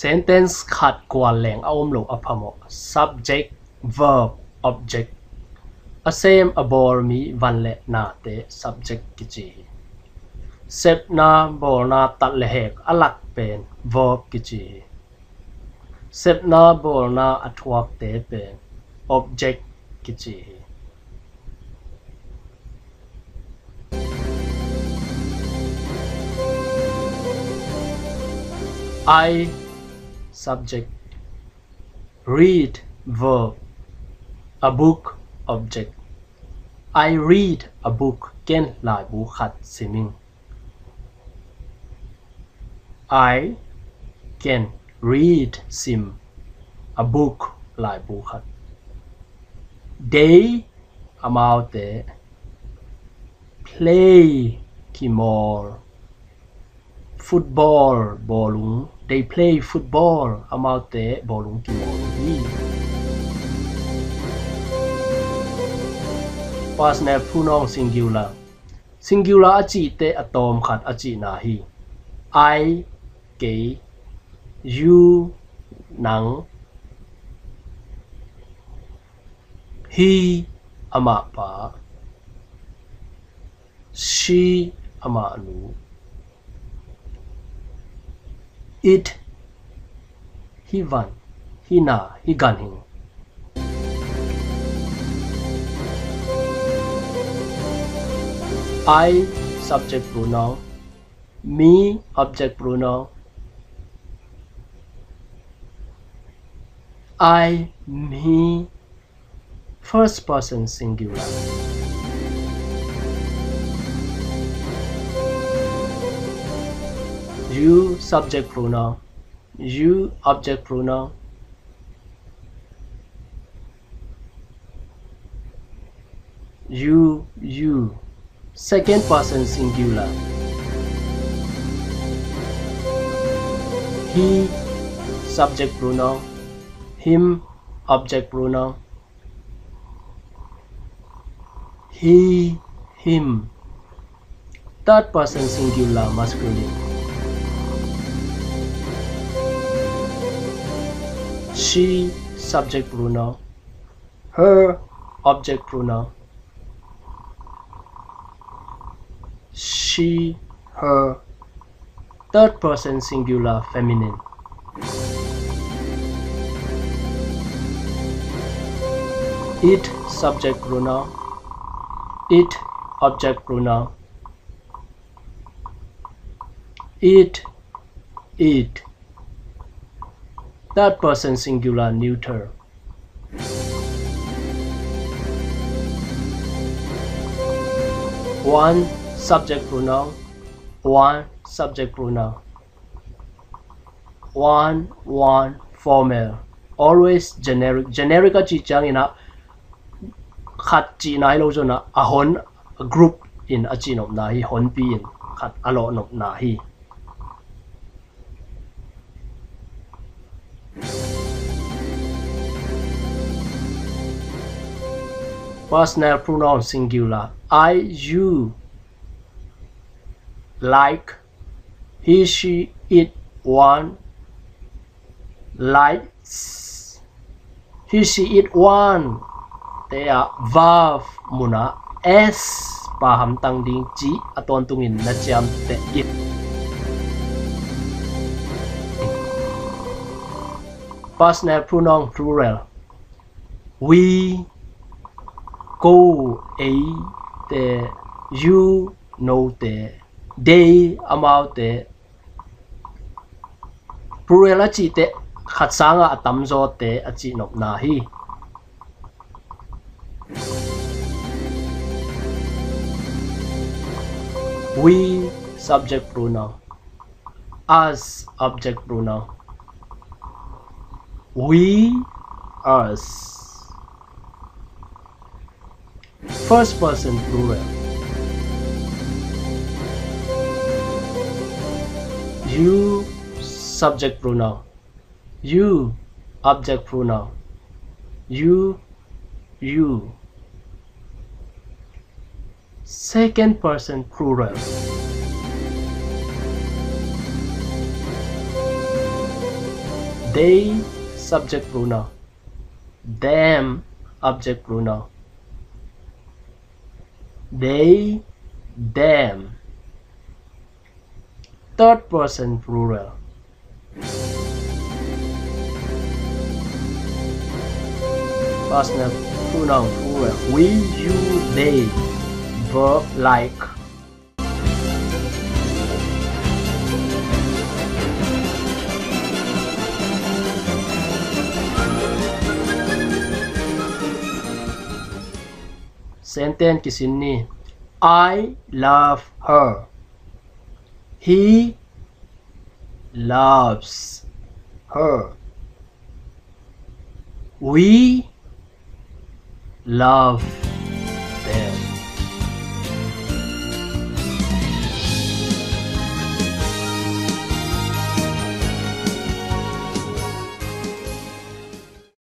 sentence ขัดกว่าแหลงอ้อมลงอภม subject verb object a same abor mi van le na te subject kichi sep na bor na tat le hek alak pen verb kichi sep na bor na athuak te pen object kichi I subject read verb a book object I read a book ken lai bu khat siming I can read sim a book lai bu khat they amount the play kimor football bolung they play football amount the bolung kimor hi past na pronoun singular singular achi te atom khat achi na hi I ke you nang he ama pa she ama nu it he van he na he gan hin I subject pronoun me object pronoun I me first person singular you subject pronoun you object pronoun you second person singular he subject pronoun him object pronoun he him third person singular masculine she subject pronoun her object pronoun she her third person singular feminine it subject pronoun it object pronoun it third person singular neuter one subject pronoun one subject pronoun one formal always generic chi chang ina khat chi nai lo jona a hon a group in a chi nop na hi hon pi in khat alo nop na hi personal pronoun singular I you like he she it one likes he she it one they are verb muna s pa ham tang ding chi aton tungin na siam te it personal pronoun plural we go a te you know te they amount te plural chi te khat sanga atam zo te achi nop na hi we subject pronoun us object pronoun we us first person plural you subject pronoun you object pronoun you second person plural they subject pronoun, them object pronoun, they them. Third person plural. Personal pronoun plural. We, you, they. Verb like. Sentence kisin ni. I love her. He loves her. We love